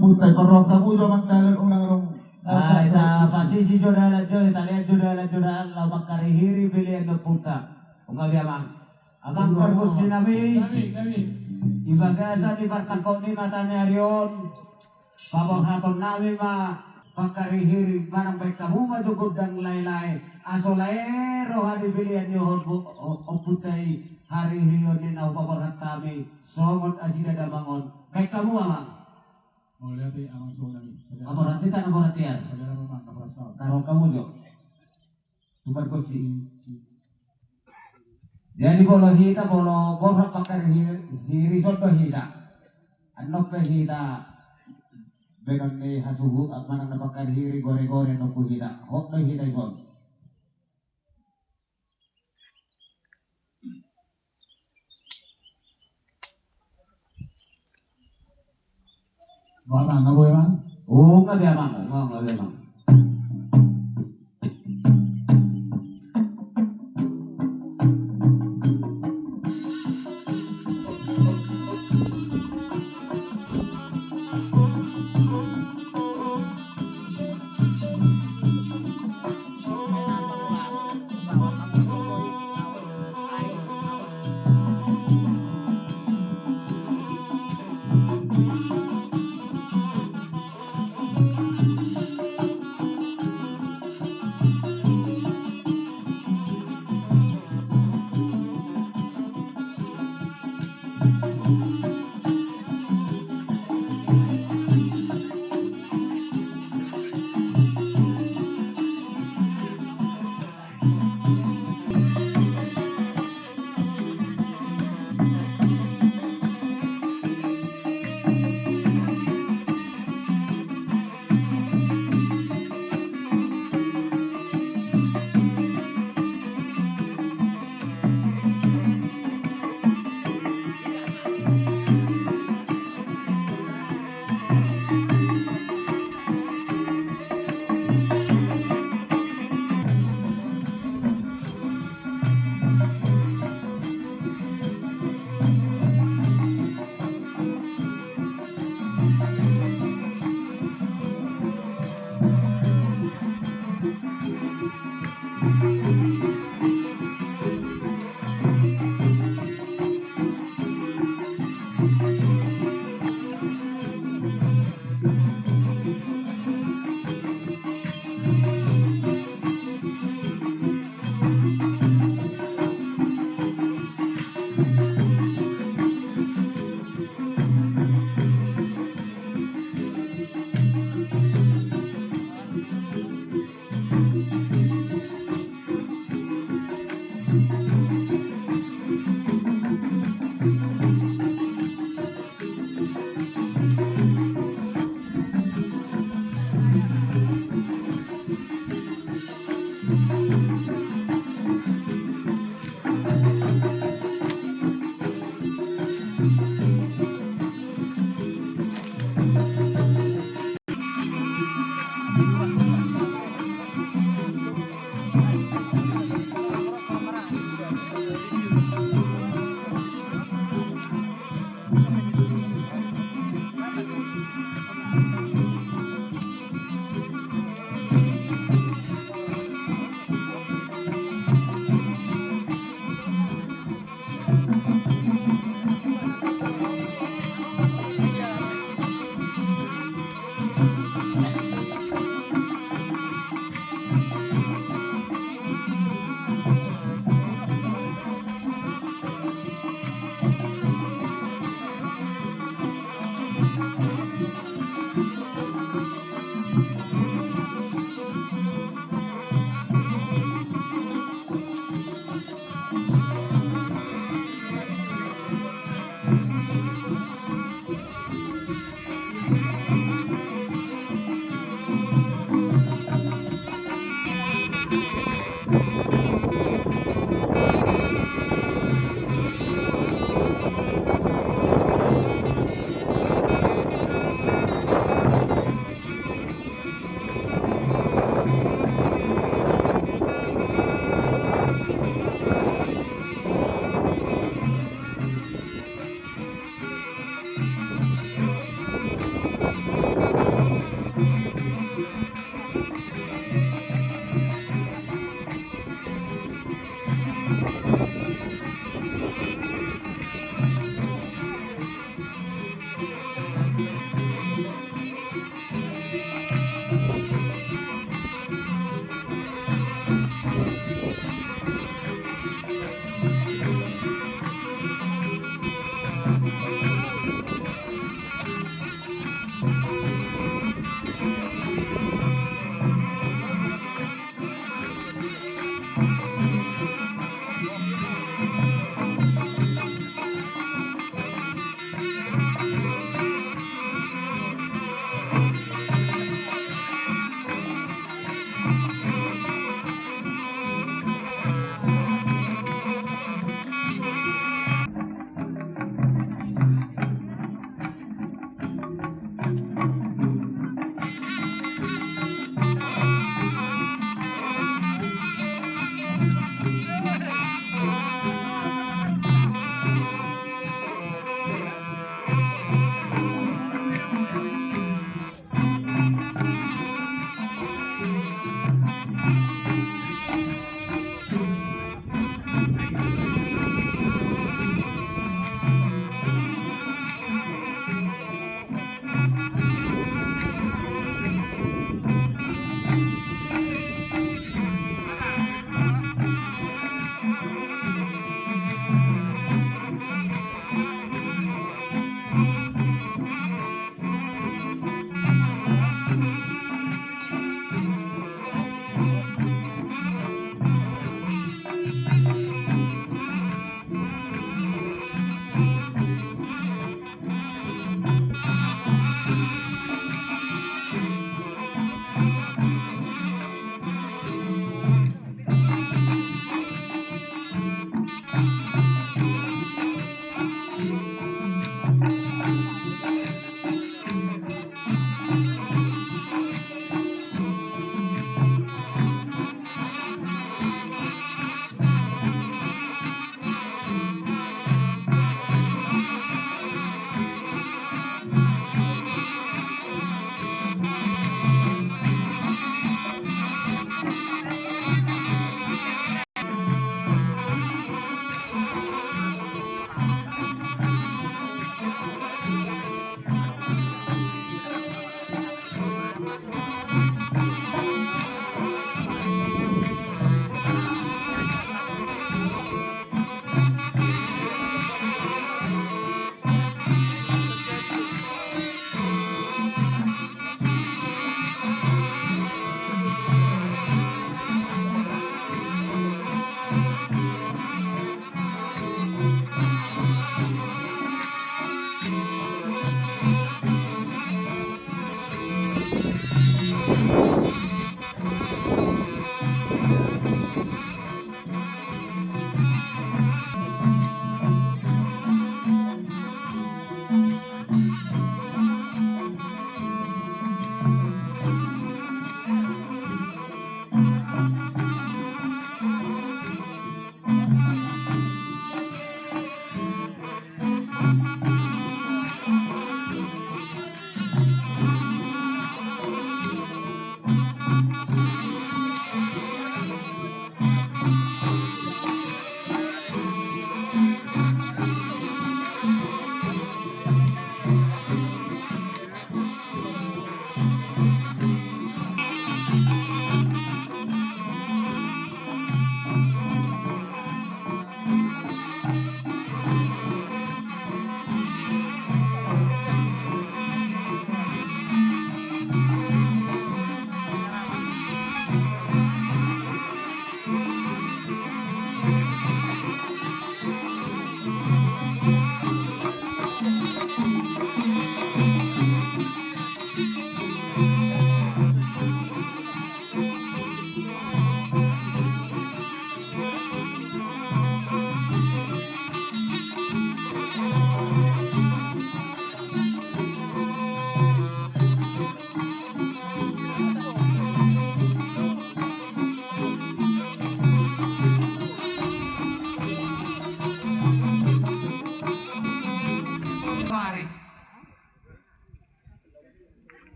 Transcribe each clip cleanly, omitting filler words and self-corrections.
Putay parok kamu do magdalan ulang rong. Ita pasisi jodala jod, italian jodala jodala lamak karihiri pilihan ng puta. Kung kami amang perkusi nami, ibagasa di partakot ni matanya arion, pabor haton nami pagkarihiri manang baik kamu majugod ng laylay, aso layero hadi pilihan nyo o putay harihirion din au pabor hatami, somot asida damangon, baik kamu amang. Mulai di amang sulami. Aborati tan aboratian. Pagkala naman kaprasaw. Taruh kamu jo. Tukar kursi. Jadi bolo hita bolo borra pakar hiri soto hita. Ano pe hita benon ni hasuhu at manang napakar hiri gore-gore no ku hita. Hok no hita ison. Baka nga boy man. Oo nga biya mang, nga biya mang.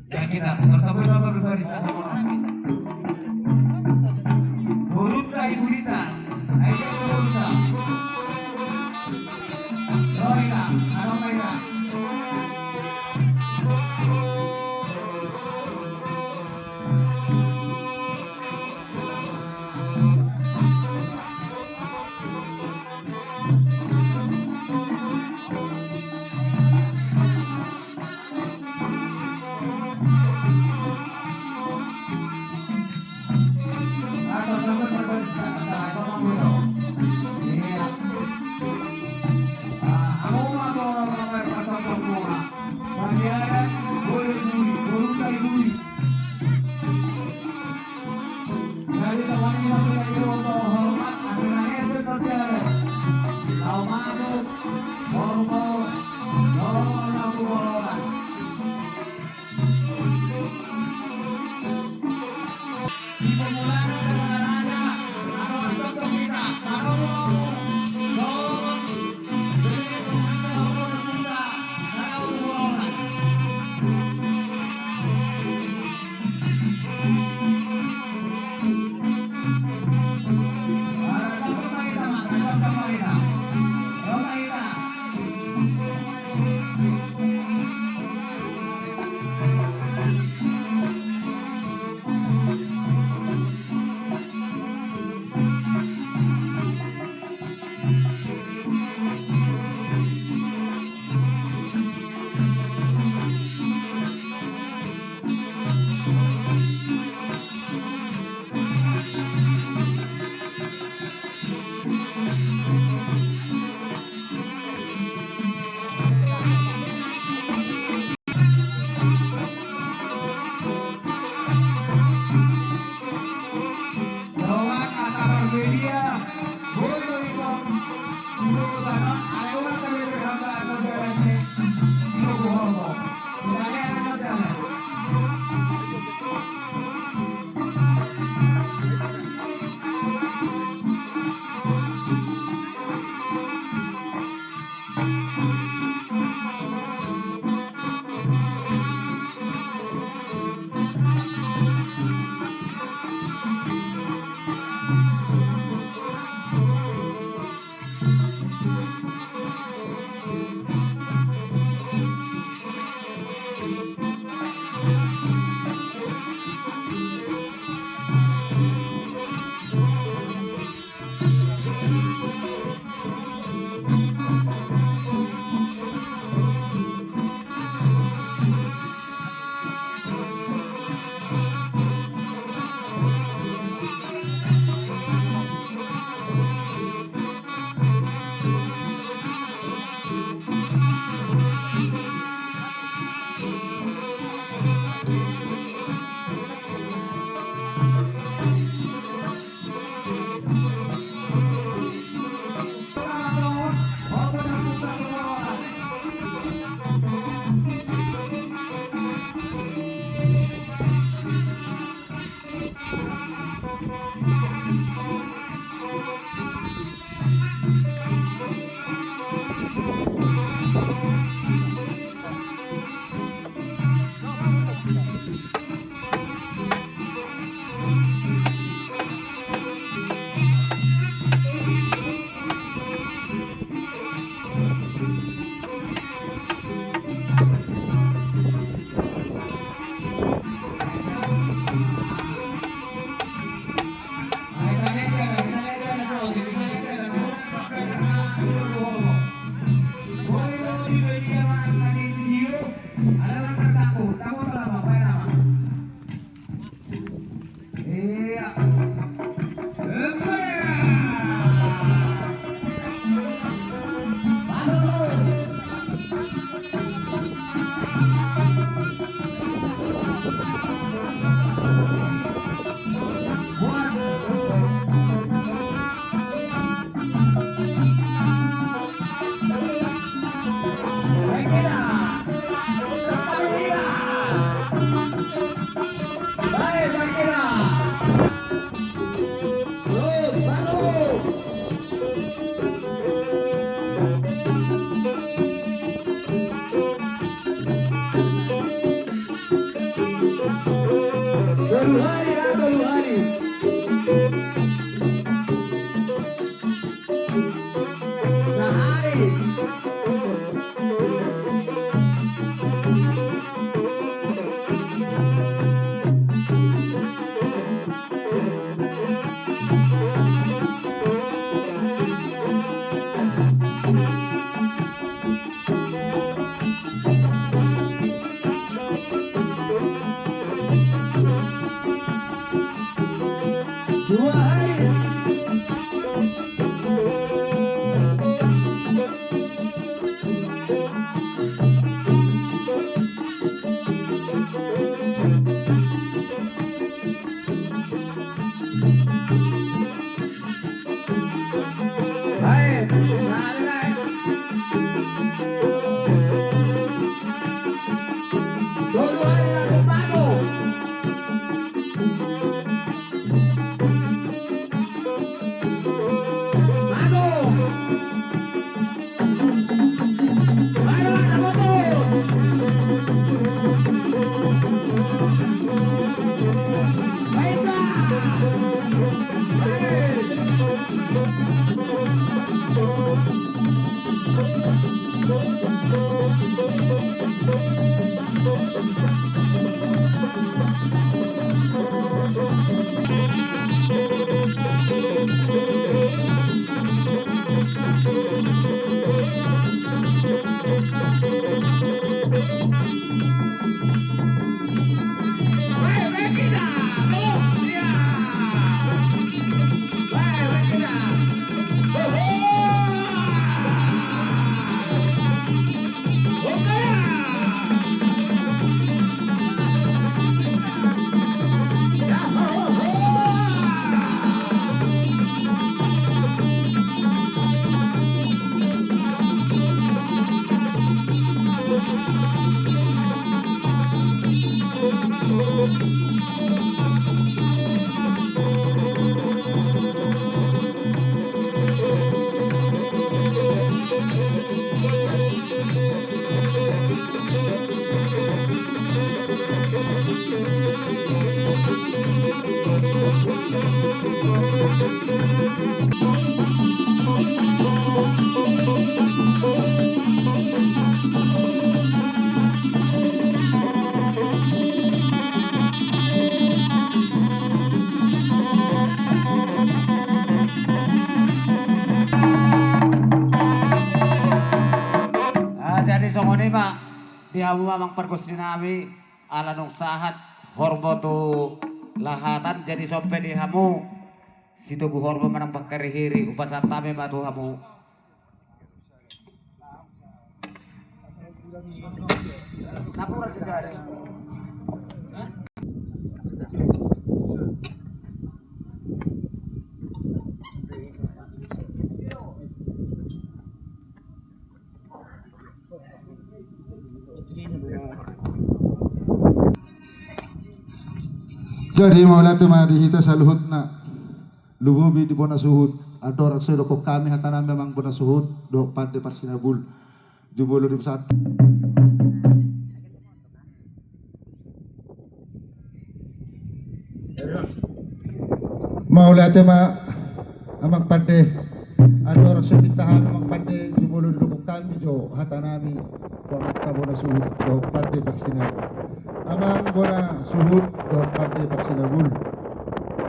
Ya kita tertemu dengan berbaris nasa Buruta ibu Dita, ayo Buruta, Lorena, Aromaira. Atau teman berbaris nasa manima di hamu mamang perkus dinami ala nung sahat horbo tu lahatan jadi sompe di hamu situ gu horbo manang pakarihiri upasat tame matu hamu napura cisare Jadi maula tu dihita sa luhut na lububi di bona suhud adorak sa ko kami hatanan memang bona suhud do pade parsinabul jubolo di pesat maula tu amang pade adorak sa pitahan amang pade jubolo di ko kami jo hatanami ko bona suhud do pade parsinabul amang bona suhud do pade parsinabul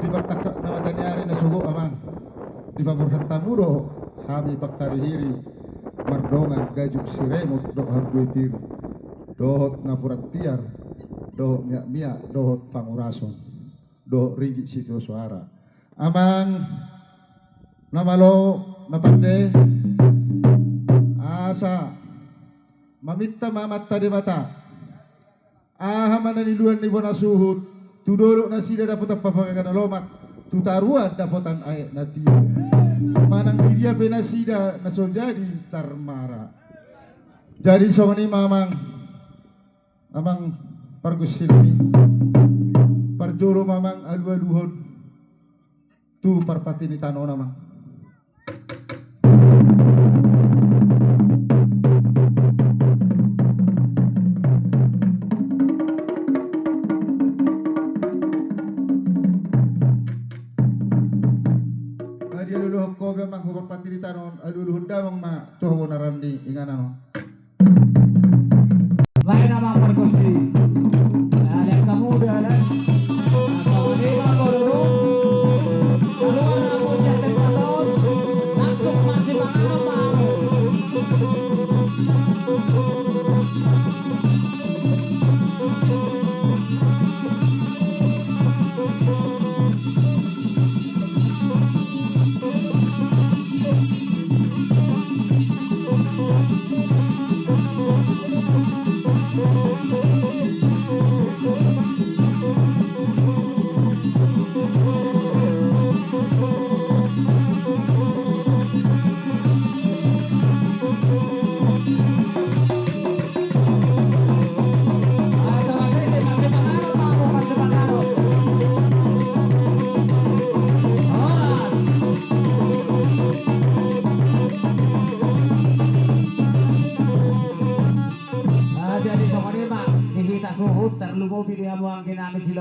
di bertakak nama tanyari na sugo amang di favorhat tamudo hami pakarihiri mardongan gajuk siremut do harduitir dohot napurat tiar dohot miak dohot pangurason dohot ringgit situ suara amang namalo napande asa mamitta mamatta di mata mananiluan ni bona suhud tudoro na sila dapat apapagagan lomak tutaruan dapotan ay na tiyo manang media penasida na so jadi tarmara jadi so ni amang pargusilmi parjoro mamang alwaluhon tu parpatini tanon amang mang hubar patiri tanon aluluhun damang ma coho narandi ingana no lain nama perkusi yang kamu udah ada ini mah dulu kalau aku siap tahun langsung masih pengalaman jadi soalnya pak dihita suhut terlalu mau pilih amuang kinamit sila